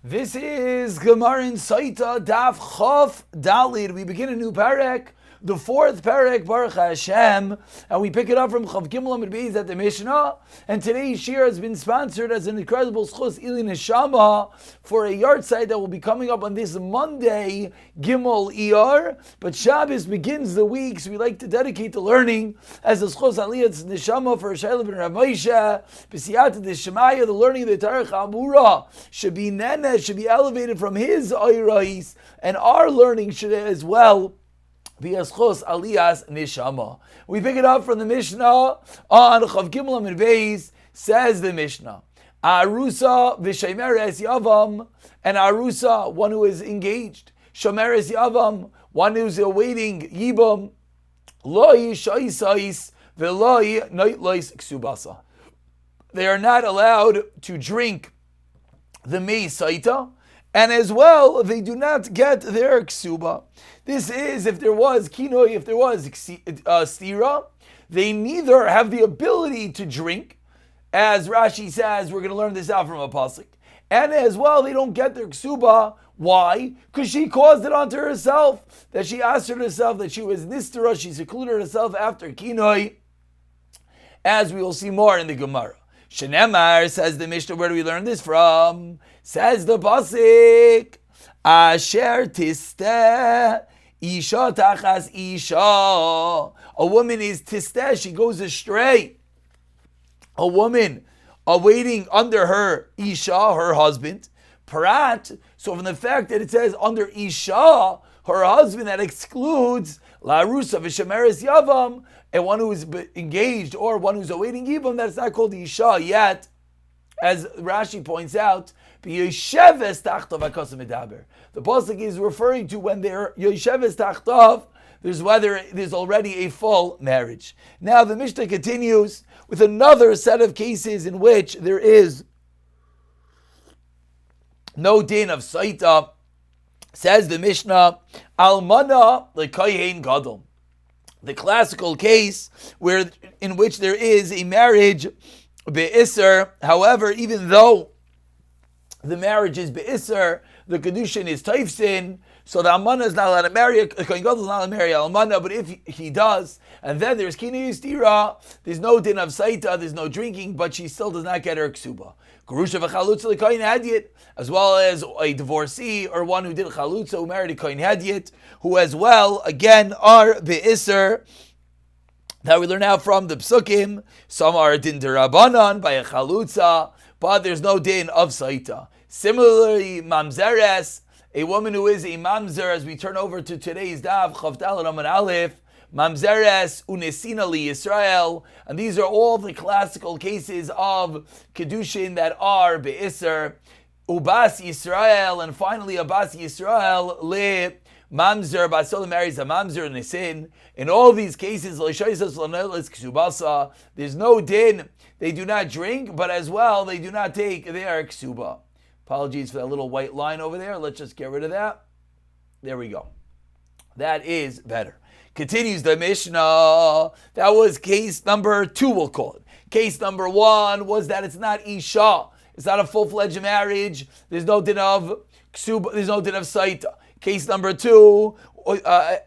This is Gemara in Sotah, Daf Chof Dalid. We begin a new parak, the fourth parak, Baruch Hashem, and we pick it up from Chav Gimel Amid Beis at the Mishnah. And today's shir has been sponsored as an incredible schus Ili Neshama for a yard site that will be coming up on this Monday, Gimel Iyar. But Shabbos begins the week, so we like to dedicate the learning as a schus Aliyat Neshama for Shaila ben Rav Moshe, B'siyata D'Shemaya, the learning of the Torah Chamura should be elevated from his Oyrais, and our learning should as well be Aschos Aliyas Neshama. We pick it up from the Mishnah on Chav Gimel Amid Beis. Says the Mishnah, Arusa v'shomeres yavam, and Arusa, one who is engaged, shomeres yavam, one who's awaiting yibam, loi shaisais v'loi noitlois ksubasa. They are not allowed to drink the mei saita, and as well, they do not get their ksuba. This is if there was kinoi, if there was stira, they neither have the ability to drink, as Rashi says, we're going to learn this out from a pasuk, and as well, they don't get their ksuba. Why? Because she caused it onto herself, that she asked herself that she was nistera, she secluded herself after kinoi, as we will see more in the Gemara. Shenemar, says the Mishnah, where do we learn this from? Says the pasuk, Asher tisteh isha tachas isha. A woman is tisteh, she goes astray. A woman awaiting under her isha, her husband. Parat, so from the fact that it says under isha, her husband, that excludes la rusa v'shemeres yavam, and one who is engaged or one who's awaiting yivam, that's not called isha yet, as Rashi points out. The pasuk is referring to when they're yosheves tachtav, there's already a full marriage. Now the Mishnah continues with another set of cases in which there is no din of saita. Says the Mishnah, almana l'kohen gadol. The classical case in which there is a marriage be'isser. However, even though the marriage is be'isser, the kedushin is taifsin, so the almana is not allowed to marry, a kohen gadol is not allowed to marry almana, but if he does, and then there's kinei stira, there's no din of saita, there's no drinking, but she still does not get her ksuba. Gerusha v'chalutza l'kohen hadyet, as well as a divorcee or one who did chalutza, who married a kohen hadyet, who as well, again, are be'isser. That we learn out from the psukim. Some are din derabanan by a chalutza, but there's no din of saita. Similarly, mamzeres, a woman who is a mamzer, as we turn over to today's daf, Chav Daled Amud Aleph, mamzeres unesina li Yisrael, and these are all the classical cases of kedushin that are be'isser, ubas Yisrael, and finally abas Yisrael le mamzer, basola marries a mamzer nesin. In all these cases, there's no din. They do not drink, but as well, they do not take their ksuba. Apologies for that little white line over there. Let's just get rid of that. There we go. That is better. Continues the Mishnah. That was case number 2, we'll call it. Case number 1 was that it's not isha. It's not a full-fledged marriage. There's no din of ksuba. There's no din of saita. Case number 2,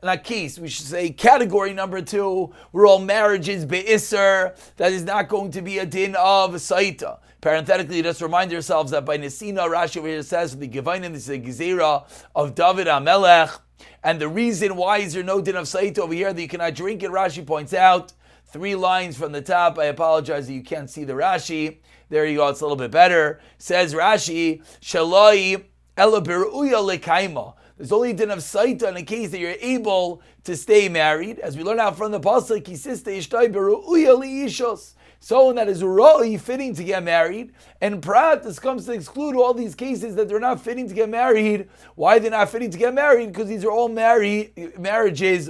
not case, we should say category number 2, were all marriages be'isser. That is not going to be a din of saita. Parenthetically, just remind yourselves that by Nesina, Rashi over here says the Gevainim, this is a gezerah of David HaMelech. And the reason why is there no din of saita over here that you cannot drink it, Rashi points out 3 lines from the top. I apologize that you can't see the Rashi. There you go, it's a little bit better. Says Rashi, Shaloi ela beruya lekaima. There's only a din of saita in a case that you're able to stay married. As we learn out from the pasuk, kisiste ishtai beruya liishos. Someone that is roi, fitting to get married, and prat, this comes to exclude all these cases that they're not fitting to get married. Why they're not fitting to get married? Because these are all marriages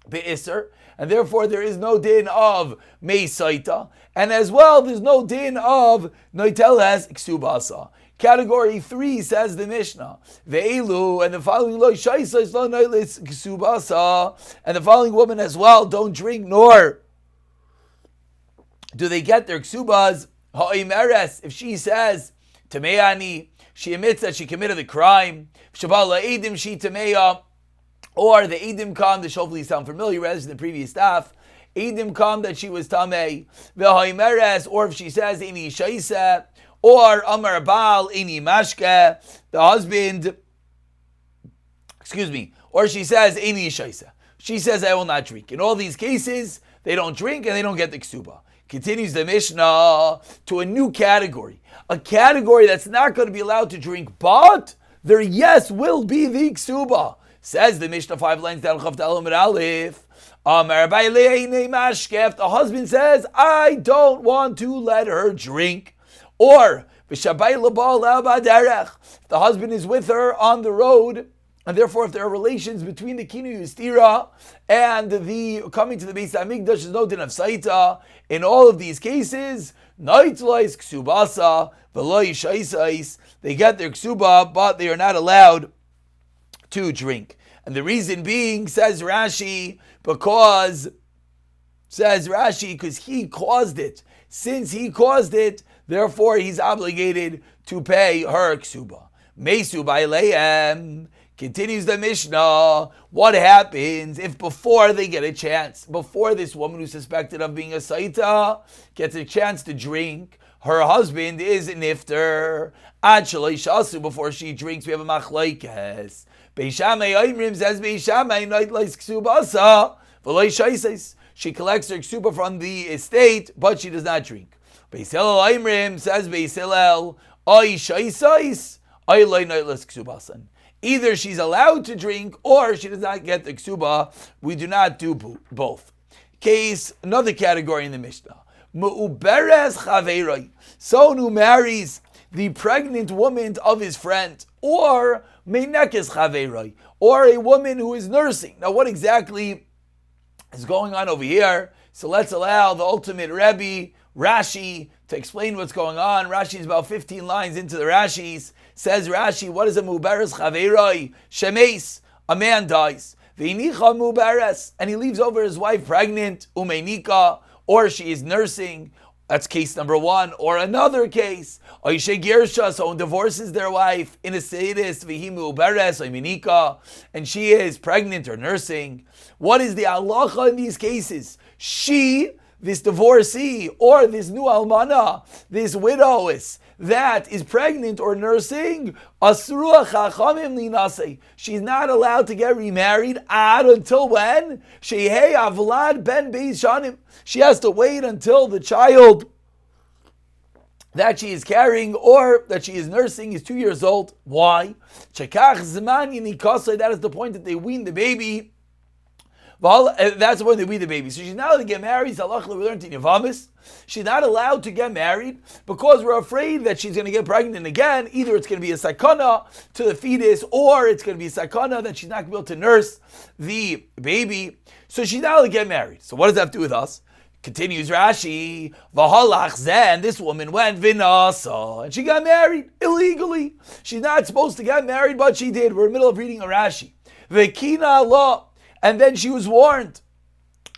be'isser, and therefore there is no din of mei saita, and as well there's no din of noiteles ksubasa. Category 3, says the Mishnah, ve'elu, and the following lo shaisa is lo noiteles ksubasa, and the following women as well don't drink nor do they get their ksubas. Ha'omeres, if she says Tameani, she admits that she committed the crime. Shabala Edim she tameya, or the Edim come, this hopefully sound familiar as in the previous staff. Edim come that she was tamei. V'haimeres, or if she says ini shaisa, or Amar Baal ini mashke, the husband, or she says ini shaisa. She says, I will not drink. In all these cases, they don't drink and they don't get the ksuba. Continues the Mishnah to a new category. A category that's not going to be allowed to drink, but there, yes, will be the ksuba. Says the Mishnah 5 lines down, Chav Daled Amud Aleph. If the husband says, I don't want to let her drink. Or, if the husband is with her on the road, and therefore, if there are relations between the Kinu Yustira and the coming to the Beis Hamikdash, there's no din of Sotah. In all of these cases, Naitlais Ksubasa, Veloy Shaisais, they get their Ksuba, but they are not allowed to drink. And the reason being, says Rashi, because he caused it. Since he caused it, therefore he's obligated to pay her Ksuba. Mesu Baileem. Continues the Mishnah, what happens if before they get a chance, before this woman who's suspected of being a Sotah gets a chance to drink, her husband is nifter, ad shalei shasu, before she drinks, we have a machlokes. Beis Shammai Oimrim says, Beis Shammai nightlights ksubasa, v'loi shaises. She collects her ksuba from the estate, but she does not drink. Beis Hillel Oimrim says, Beis Hillel, oy shaisais, oy loi nightlights ksubasan. Either she's allowed to drink or she does not get the ksuba. We do not do both. Case, another category in the Mishnah. Mu'uberes chaveiroi. Someone who marries the pregnant woman of his friend. Or meinekes chaveiroi. Or a woman who is nursing. Now what exactly is going on over here? So let's allow the ultimate Rebbe, Rashi, to explain what's going on. Rashi is about 15 lines into the Rashis. Says Rashi, what is a muberes chaveiroi? Shemeis, a man dies. Veinicha muberes, and he leaves over his wife pregnant, umeinika, or she is nursing. That's case number one. Or another case, oishe girsha, someone divorces their wife in a sedis, vehi muberes, oiminika, and she is pregnant or nursing. What is the halacha in these cases? She, this divorcee, or this new almana, this widowess, that is pregnant or nursing, asruah chachamim linasei. She's not allowed to get remarried until when? Shehei avlad ben beis shanim. She has to wait until the child that she is carrying or that she is nursing is 2 years old. Why? Shekach zman yinikasei. That is the point that they wean the baby. That's when they wean the baby. So she's not allowed to get married. We learned in Yavamis. She's not allowed to get married because we're afraid that she's going to get pregnant again. Either it's going to be a sakana to the fetus, or it's going to be a sakana that she's not going to be able to nurse the baby. So she's not allowed to get married. So what does that have to do with us? Continues Rashi, V'halach zen, this woman went vinasa, and she got married illegally. She's not supposed to get married, but she did. We're in the middle of reading a Rashi. V'kina Allah. And then she was warned.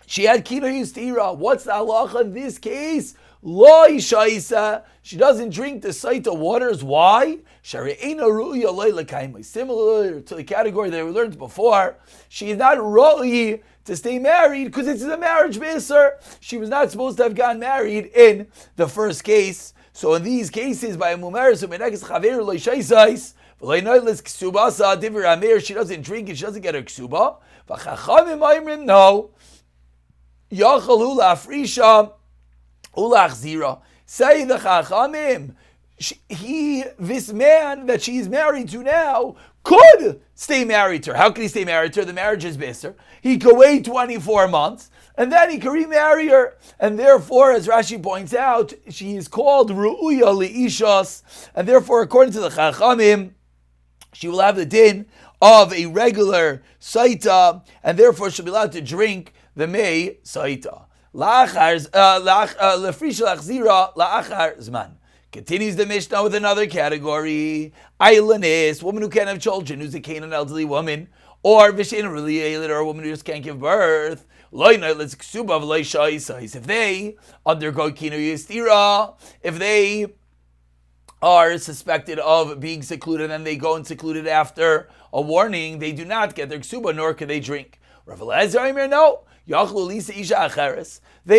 She had kina yustira. What's the halacha in this case? Lo ishaisa. She doesn't drink the Sotah waters. Why? Similar to the category that we learned before, she is not ro'i to stay married because it's a marriage b'isur. She was not supposed to have gotten married in the first case. So in these cases, by a mumeres u'menekes chaver lo ishaisais, she doesn't drink it, she doesn't get her ksuba. No. Say the Chachamim, this man that she's married to now could stay married to her. How can he stay married to her? The marriage is biser. He could wait 24 months and then he can remarry her. And therefore, as Rashi points out, she is called Ru'uya Li'ishas, and therefore, according to the Chachamim, she will have the din of a regular Sotah, and therefore she'll be allowed to drink the Mei Sotah. Continues the Mishnah with another category. Ailanis, woman who can't have children, who's a Canaan elderly woman, or Vishin really or a woman who just can't give birth. If they undergo Kinu Yistira, if they are suspected of being secluded and they go and secluded after a warning, they do not get their ksuba, nor can they drink. Rav Eliezer Omer, no. They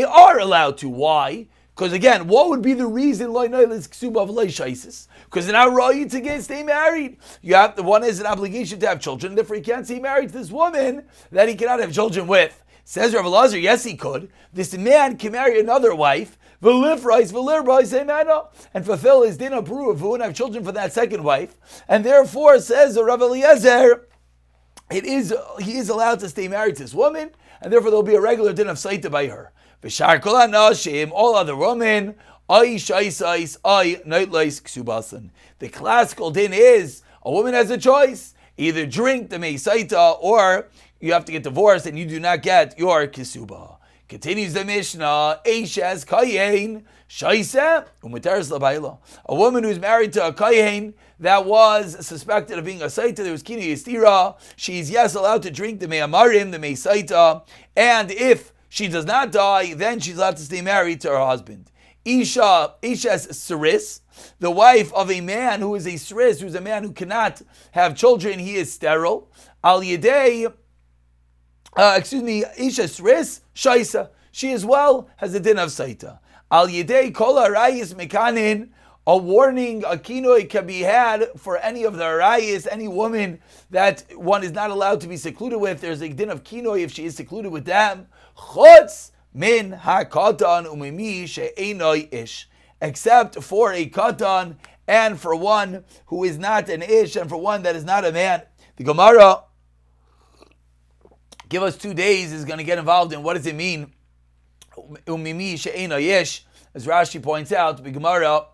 are allowed to. Why? Because again, what would be the reason? Because they're not right to stay married. The one has an obligation to have children, therefore he can't stay married to this woman that he cannot have children with. Says Rav Eliezer, yes he could. This man can marry another wife, and fulfill his din of Peru and have children for that second wife. And therefore, says Rav Eliezer, he is allowed to stay married to this woman, and therefore there will be a regular din of Sotah by her. All other women, the classical din is a woman has a choice: either drink the mei Sotah or you have to get divorced and you do not get your kisuba. Continues the Mishnah, Eishes Kayin Shaisa Umuteres Labayla. A woman who's married to a Kayin that was suspected of being a Sotah, there was Kinu Yistira, she's allowed to drink the Mei Amarim, the Mei Sotah, and if she does not die, then she's allowed to stay married to her husband. Ishes Saris, the wife of a man who is a Saris, who's a man who cannot have children, he is sterile. Al Yedei, Isha Sris Shaisa. She as well has a din of Sotah. Al Yedei Kol Arayis Mekanin. A warning, a kinoi can be had for any of the arayis, any woman that one is not allowed to be secluded with. There's a din of kinoi if she is secluded with them. Chutz min hakatan umimi she'enoi ish. Except for a katan and for one who is not an ish and for one that is not a man. The Gemara, give us 2 days, is going to get involved in what does it mean, umimi she'ena yesh, as Rashi points out, the Gemara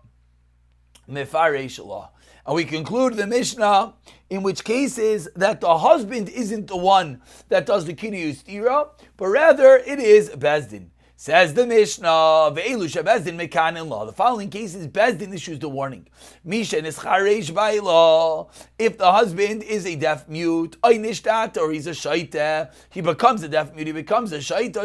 mefaresh Allah. And we conclude the Mishnah, in which cases that the husband isn't the one that does the kinu yustira, but rather it is Bezdin. Says the Mishnah, Ve'elu shebezdin mekanin law. The following cases, Bezdin issues the warning. Misha nischareish ba'ila. If the husband is a deaf mute, or he's a shaita, he becomes a deaf mute, he becomes a shaita,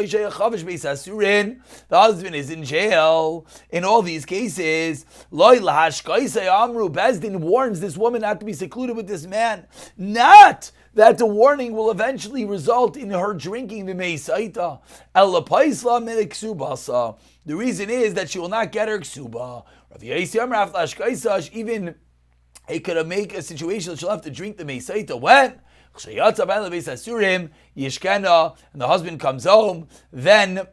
the husband is in jail. In all these cases, Bezdin warns this woman not to be secluded with this man. Not that the warning will eventually result in her drinking the mei Sotah. The reason is that she will not get her ksuba. Even it could make a situation that she'll have to drink the mei Sotah. When? And the husband comes home, then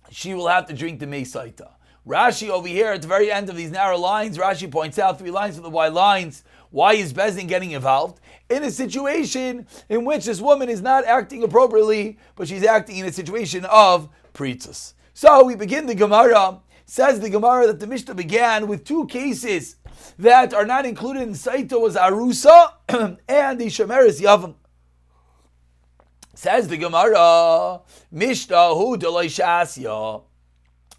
she will have to drink the mei Sotah. Rashi over here at the very end of these narrow lines, Rashi points out 3 lines of the wide lines. Why is Bezdin getting involved? In a situation in which this woman is not acting appropriately, but she's acting in a situation of pritzas. So we begin the Gemara. Says the Gemara that the Mishnah began with 2 cases that are not included in Sotah, was Arusa and the Shemeres Yavam. Says the Gemara, Mishnah hu delay shasya.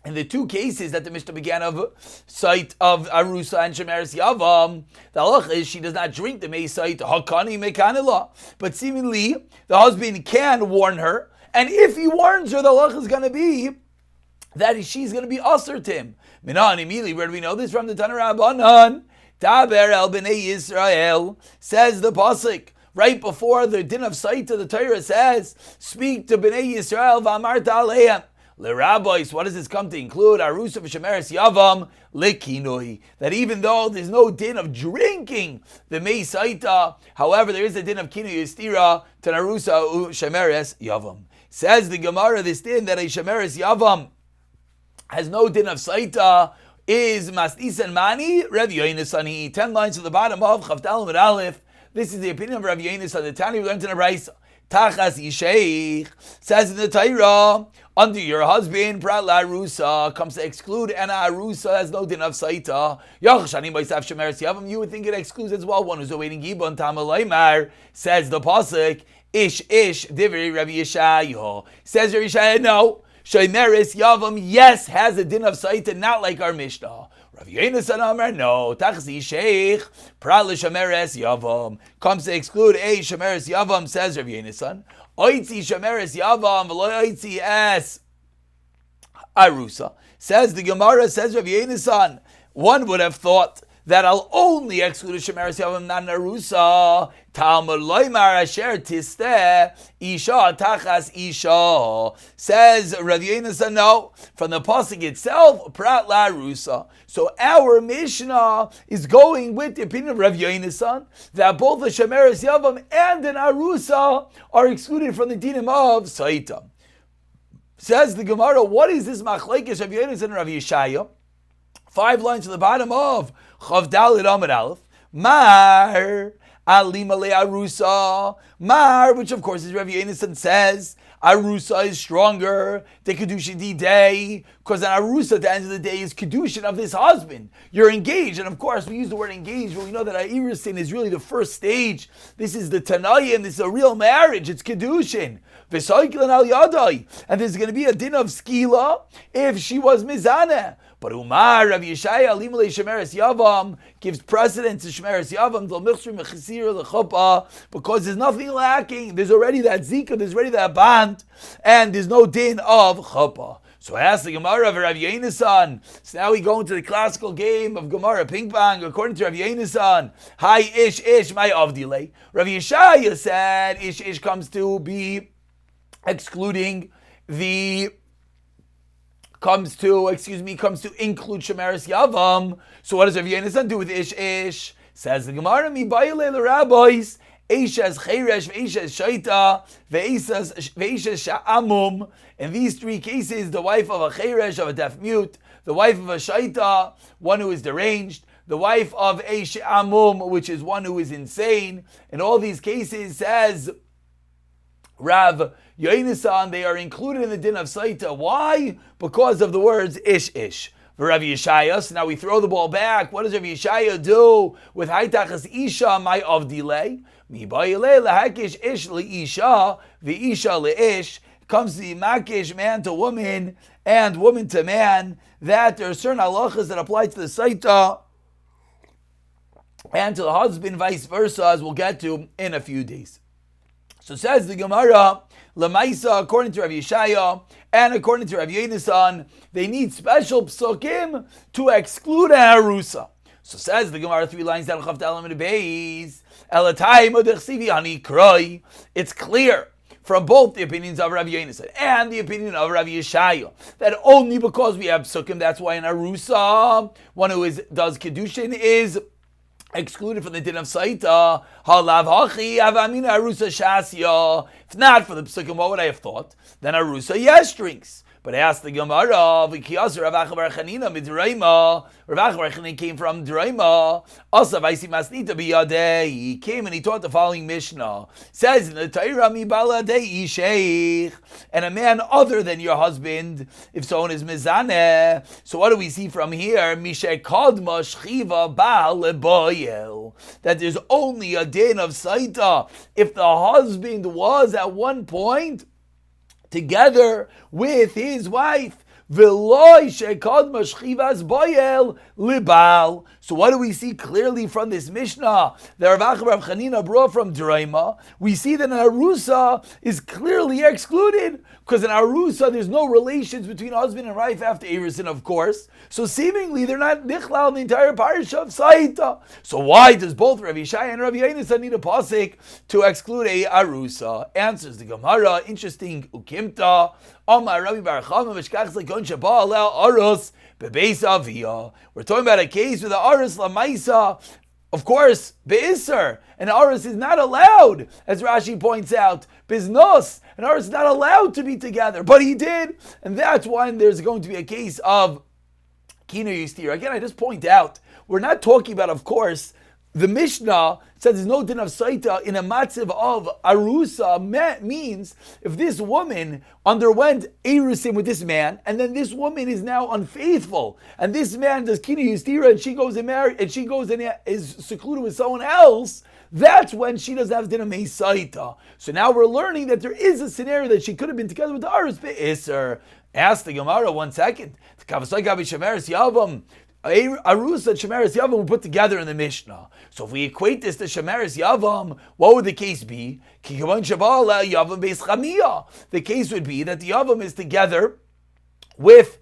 In the 2 cases that the Mishnah began of sight of Arusa and Shemeres Yavam, the halach is she does not drink the mei Sotah, hakani mekanila. But seemingly the husband can warn her, and if he warns her, the halach is going to be that she's going to be usher to him. Minan immediately, where do we know this from? The Tanur Rabbanan. Taber el bnei Yisrael, says the pasuk. Right before the din of Sotah, the Torah says, speak to bnei Yisrael v'amarta aleim. Le rabbis, what does this come to include? Arusa v'shemeres yavam lekinoi. That even though there's no din of drinking the mei Sotah, however, there is a din of kinu yistira to arusa shemeres yavam. Says the Gemara, this din that a shemeres yavam has no din of Sotah is mastis and mani Rav Yoinasani. 10 lines to the bottom of Chavdal Amud Aleph. This is the opinion of Rav Yoinasani. The Tani we learned in a Brisa. Tachas Yisheich says in the Torah, under your husband, Prat Arusa comes to exclude, and Arusa has no din of Sotah. You would think it excludes as well one who's awaiting Gibon Tamalaymar, says the pasuk. Ish Divri Rabbi Yeshayahu. Says Rabbi Yeshayahu, no. Shemeres Yavam, yes, has a din of Sotah, not like our Mishnah. Rav Yonasan Amar, no. Tachzi Sheikh, Prat Shemeres Yavam comes to exclude a Shemeres Yavam, says Rav Yonasan. Oitzi Shemeres Yavam, v'lo oitzi es Arusa. Says the Gemara, says Rav Yonasan, one would have thought that I'll only exclude a Shemeres Yavam, not an Arusa. Talmud loymar asher tisteh isha tachas isha. Says Rav Yonasan, no, from the pasuk itself, prat la Arusa. So our Mishnah is going with the opinion of Rav Yonasan that both a Shemeres Yavam and an Arusa are excluded from the dinim of Sotah. Says the Gemara, what is this machlekes Rav Yonasan and Rav Yeshaya? 5 lines to the bottom of Chav Daled Amud Aleph. Mar Alima Le Arusa. Mar, which of course is Rav Yonasan says, Arusa is stronger, the Kedushin day, because an Arusa at the end of the day is Kedushin of this husband. You're engaged, and of course we use the word engaged, but we know that Irisin is really the first stage. This is the Tanayim, this is a real marriage, it's Kedushin. And there's going to be a din of skila if she was mizaneh. But Umar, Rav Yeshaya, Alimale Shemeres Yavam, gives precedence to Shemeres Yavam, because there's nothing lacking. There's already that zika, there's already that band, and there's no din of chuppah. So I asked the Gemara of Rav Yonasan. So now we go into the classical game of Gemara ping pong. According to Rav Yonasan, hi ish my avdile. Rav Yeshaya said ish comes to be excluding comes to include Shemeres Yavam. So what does Rav Yonasan do with ish? Says the Gemara, mi bayile the rabbis, Eishes Cheresh, Veishes Shaita, Veishes Sha'amum. In these 3 cases, the wife of a Cheresh, of a deaf mute, the wife of a Shaita, one who is deranged, the wife of a Sha'amum, which is one who is insane. In all these cases, says Rav Yonasan, they are included in the din of Sotah. Why? Because of the words ish. For Rav Yeshaya, so now we throw the ball back. What does Rav Yeshaya do with Haitachas Isha, my avdile? Mi ba'ilei lahakish ish leisha, veisha leish. Comes the makish, man to woman, and woman to man, that there are certain halachas that apply to the Sotah and to the husband, vice versa, as we'll get to in a few days. So says the Gemara, Lamaisa, according to Rav Yeshaya and according to Rav Yonasan, they need special psukim to exclude an arusa. So says the Gemara 3 lines down, it's clear from both the opinions of Rav Yonasan and the opinion of Rav Yeshaya that only because we have psukim, that's why an arusa, one who does kedushin, is excluded from the din of Sotah. Halav hachi avamina arusa shasya. If not for the psukim, what would I have thought? Then arusa yes drinks. But I asked the Gemara, V'kiyas Rav Acha bar Chanina midraima. Rav Acha bar Chanina came from Draima. Also, Vaisi Masnita biyadei. He came and he taught the following Mishnah. Says in the Torah, mi baladei sheikh, and a man other than your husband, if someone is mizaneh. So what do we see from here? Mishek kadma shchiva bal leboyel. That there's only a din of Sotah if the husband was at one point together with his wife. So what do we see clearly from this Mishnah that Rav Acha bar Chanina brought from Draima? We see that an arusa is clearly excluded, because in arusa there's no relations between husband and wife after Erisin, of course. So seemingly they're not nichlal in the entire parsha of Sotah. So why does both Rav Yeshaya and Rav Yonasan need a pasuk to exclude a arusa? Answers the Gemara, interesting ukimta. We're talking about a case with the aris lamaisa, of course, be'isser. An aris is not allowed, as Rashi points out. Biznos, an aris is not allowed to be together, but he did, and that's why there's going to be a case of kinu yistir. Again, I just point out, we're not talking about, of course, the Mishnah says there's no din of Sotah in a matziv of arusa. Means if this woman underwent erusim with this man, and then this woman is now unfaithful, and this man does kinu yistira, and she goes and marry, and she goes and is secluded with someone else, that's when she doesn't have din of Sotah. So now we're learning that there is a scenario that she could have been together with the aris be'isser. Ask the Gemara 1 second. Arusa and Shemeres Yavam were put together in the Mishnah. So if we equate this to Shemeres Yavam, what would the case be? The case would be that the Yavam is together with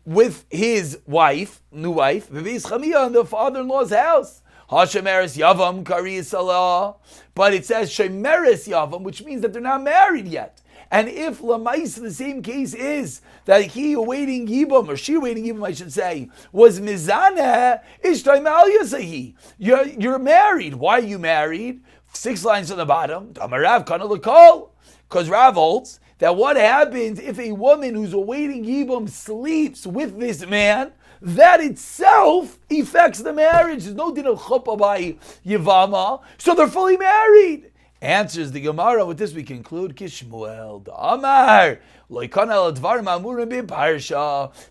with his wife, new wife, Bebeis Chamia, in the father-in-law's house. Hashemeres Yavam Kari Salah. But it says Shemeres Yavam, which means that they're not married yet. And if Lamais, the same case is that he awaiting Yibam, or she awaiting Yibam, I should say, was Mizaneh, Ishtai Ma'al Yasahi. You're married. Why are you married? 6 lines on the bottom. Damarav Kana L'Kol. Because Rav holds that what happens if a woman who's awaiting Yibam sleeps with this man, that itself affects the marriage. There's no din of chuppah by Yivama, so they're fully married. Answers the Gemara. With this we conclude Kishmuel Amar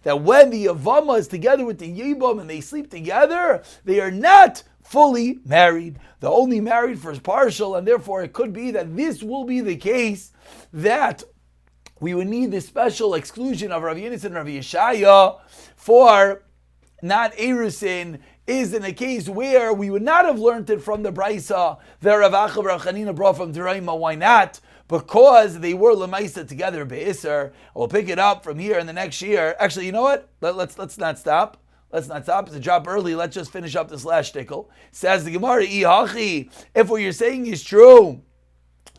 that when the Yavama is together with the Yibam and they sleep together, they are not fully married. They're only married for partial, and therefore it could be that this will be the case that we would need the special exclusion of Rav Yonis and Rav Yeshaya for not Erusin is in a case where we would not have learned it from the Brisa that Rav Acha Rav Chanina brought from Deraima. Why not? Because they were Lemaisa together Be'isr. We'll pick it up from here in the next year. Actually, you know what? Let's not stop. Let's not stop. It's a drop early. Let's just finish up this last shtickle. Says the Gemara, if what you're saying is true,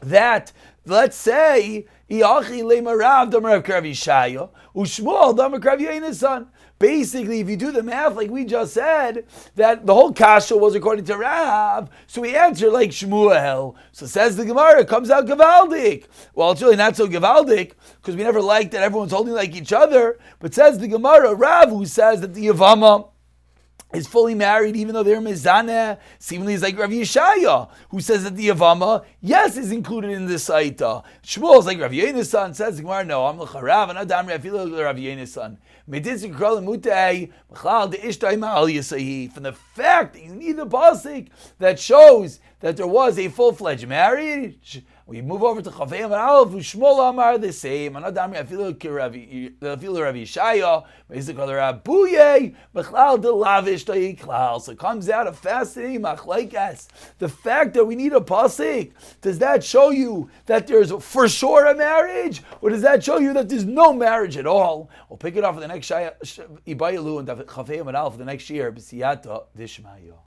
that let's say basically, if you do the math like we just said, that the whole kasha was according to Rav, so we answer like Shmuel. So says the Gemara, it comes out Gavaldik. Well, it's really not so Gavaldik, because we never liked that everyone's holding like each other, but says the Gemara, Rav, who says that the Yavama is fully married, even though they're mezaneh. Seemingly, is like Rav Yeshaya, who says that the Yavama, yes, is included in the Saita. Shmuel is like Rav Yehuda's son. Says the Gemara, no, I'm l'charav, and Adam Rav Yehuda's son. From the fact that you need the pasuk that shows that there was a full-fledged marriage, we move over to Chavei Amar Aleph, Shmuel Amar the same. Anadami afilu Rav Yeshaya, basically Rabuye, Bechlal de Lavish Klal. So it comes out a fascinating machlaikas. The fact that we need a pasuk, does that show you that there's for sure a marriage, or does that show you that there's no marriage at all? We'll pick it off for the next Ibayalu and Chavei Amar Aleph for the next year. B'siyata Dishmayo.